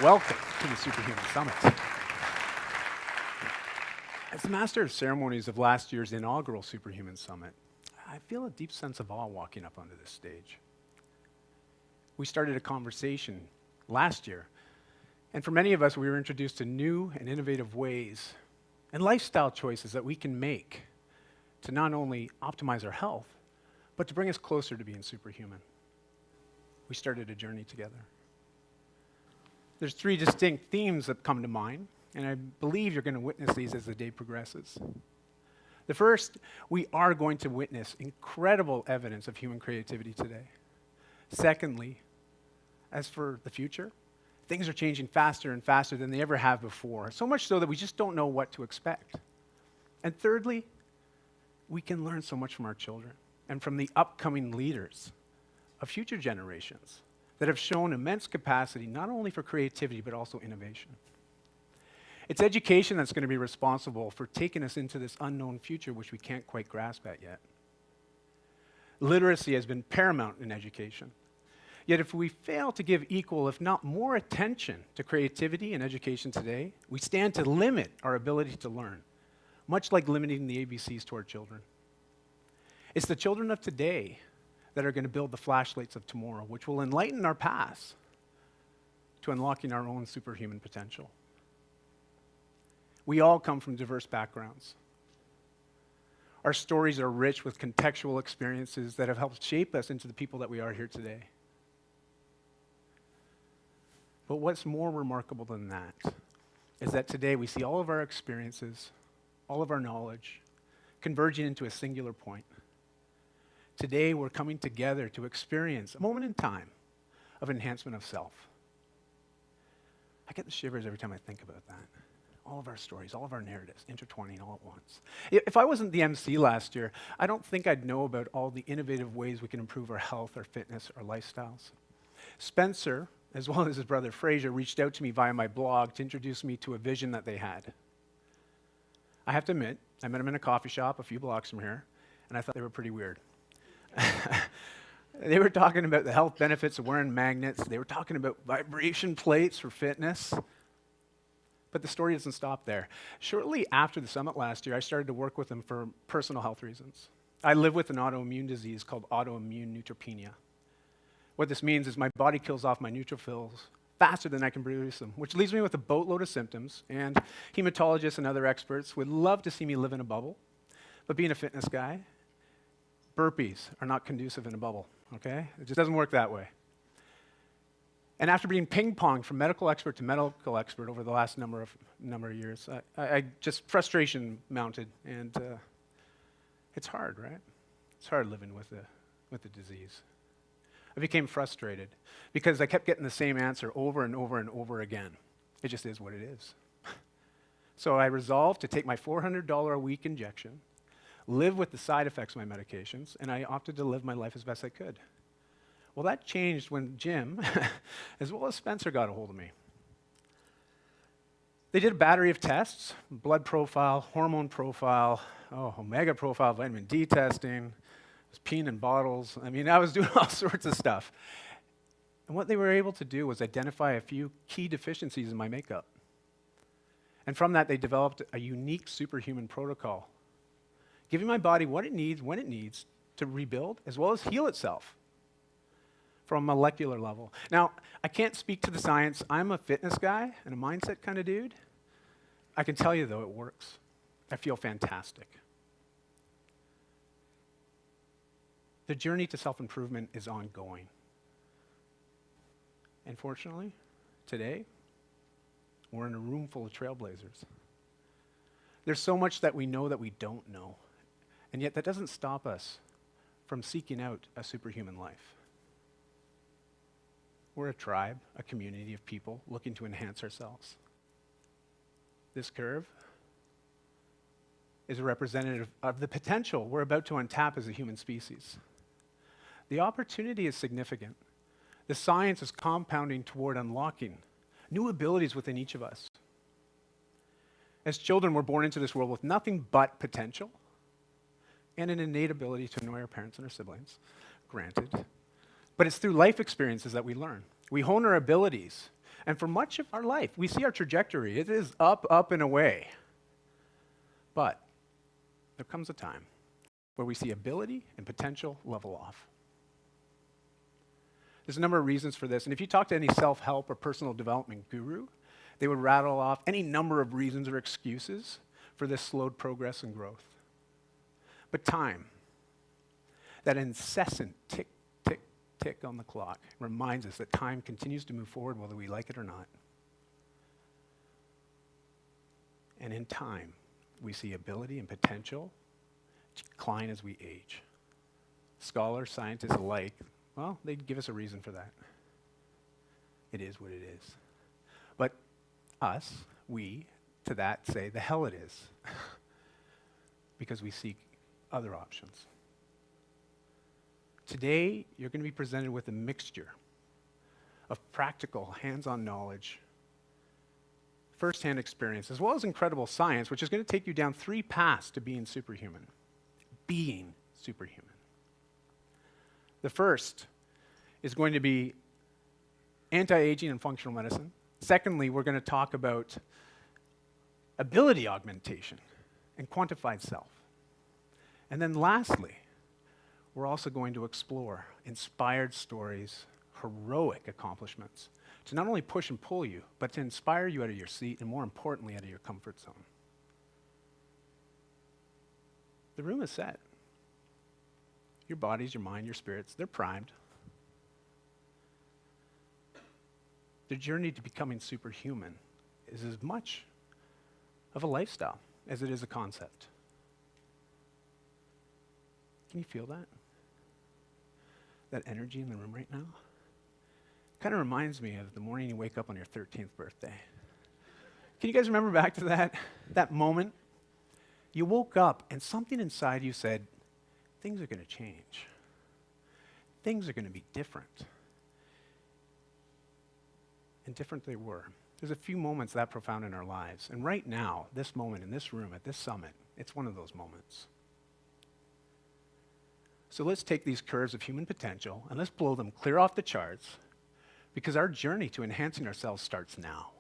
welcome to the Superhuman Summit. As the Master of Ceremonies of last year's inaugural Superhuman Summit, I feel a deep sense of awe walking up onto this stage. We started a conversation last year, and for many of us, we were introduced to new and innovative ways and lifestyle choices that we can make to not only optimize our health, but to bring us closer to being superhuman. We started a journey together. There's three distinct themes that come to mind, and I believe you're going to witness these as the day progresses. The first, we are going to witness incredible evidence of human creativity today. Secondly, as for the future, things are changing faster and faster than they ever have before, so much so that we just don't know what to expect. And thirdly, we can learn so much from our children and from the upcoming leaders of future generations that have shown immense capacity not only for creativity but also innovation. It's education that's going to be responsible for taking us into this unknown future which we can't quite grasp at yet. Literacy has been paramount in education. Yet if we fail to give equal, if not more attention to creativity in education today, we stand to limit our ability to learn, much like limiting the ABCs to our children. It's the children of today that are going to build the flashlights of tomorrow, which will enlighten our paths to unlocking our own superhuman potential. We all come from diverse backgrounds. Our stories are rich with contextual experiences that have helped shape us into the people that we are here today. But what's more remarkable than that is that today we see all of our experiences, all of our knowledge, converging into a singular point. Today, we're coming together to experience a moment in time of enhancement of self. I get the shivers every time I think about that. All of our stories, all of our narratives, intertwining all at once. If I wasn't the MC last year, I don't think I'd know about all the innovative ways we can improve our health, our fitness, our lifestyles. Spencer, as well as his brother Fraser, reached out to me via my blog to introduce me to a vision that they had. I have to admit, I met them in a coffee shop a few blocks from here, and I thought they were pretty weird. They were talking about the health benefits of wearing magnets. They were talking about vibration plates for fitness. But the story doesn't stop there. Shortly after the summit last year, I started to work with them for personal health reasons. I live with an autoimmune disease called autoimmune neutropenia. What this means is my body kills off my neutrophils faster than I can produce them, which leaves me with a boatload of symptoms, and hematologists and other experts would love to see me live in a bubble. But being a fitness guy, burpees are not conducive in a bubble, okay? It just doesn't work that way. And after being ping-ponged from medical expert to medical expert over the last number of years, I just frustration mounted, and it's hard, right? It's hard living with the disease. I became frustrated because I kept getting the same answer over and over and over again. It just is what it is. So I resolved to take my $400 a week injection, live with the side effects of my medications, and I opted to live my life as best I could. Well, that changed when Jim, as well as Spencer, got a hold of me. They did a battery of tests, blood profile, hormone profile, omega profile, vitamin D testing. I was peeing in bottles. I was doing all sorts of stuff. And what they were able to do was identify a few key deficiencies in my makeup. And from that, they developed a unique superhuman protocol, giving my body what it needs, when it needs, to rebuild, as well as heal itself from a molecular level. Now, I can't speak to the science. I'm a fitness guy and a mindset kind of dude. I can tell you, though, it works. I feel fantastic. The journey to self-improvement is ongoing. And fortunately, today, we're in a room full of trailblazers. There's so much that we know that we don't know. And yet that doesn't stop us from seeking out a superhuman life. We're a tribe, a community of people looking to enhance ourselves. This curve is a representative of the potential we're about to untap as a human species. The opportunity is significant. The science is compounding toward unlocking new abilities within each of us. As children, we're born into this world with nothing but potential and an innate ability to annoy our parents and our siblings, granted. But it's through life experiences that we learn. We hone our abilities And for much of our life, we see our trajectory. It is up, up, and away. But there comes a time where we see ability and potential level off. There's a number of reasons for this. And if you talk to any self-help or personal development guru, they would rattle off any number of reasons or excuses for this slowed progress and growth. But time, that incessant tick, tick, tick on the clock, reminds us that time continues to move forward whether we like it or not. And in time, we see ability and potential decline as we age. Scholars, scientists alike, well, they'd give us a reason for that. It is what it is. But us, we, to that say, the hell it is. Because we seek other options. Today, you're going to be presented with a mixture of practical, hands-on knowledge, first-hand experience, as well as incredible science, which is going to take you down 3 paths to being superhuman. Being superhuman. The first is going to be anti-aging and functional medicine. Secondly, we're going to talk about ability augmentation and quantified self. And then lastly, we're also going to explore inspired stories, heroic accomplishments, to not only push and pull you, but to inspire you out of your seat and more importantly, out of your comfort zone. The room is set. Your bodies, your mind, your spirits, they're primed. The journey to becoming superhuman is as much of a lifestyle as it is a concept. Can you feel that? That energy in the room right now? Kind of reminds me of the morning you wake up on your 13th birthday. Can you guys remember back to that moment? You woke up and something inside you said, things are going to change. Things are going to be different. And different they were. There's a few moments that profound in our lives. And right now, this moment in this room at this summit, it's one of those moments. So let's take these curves of human potential and let's blow them clear off the charts because our journey to enhancing ourselves starts now.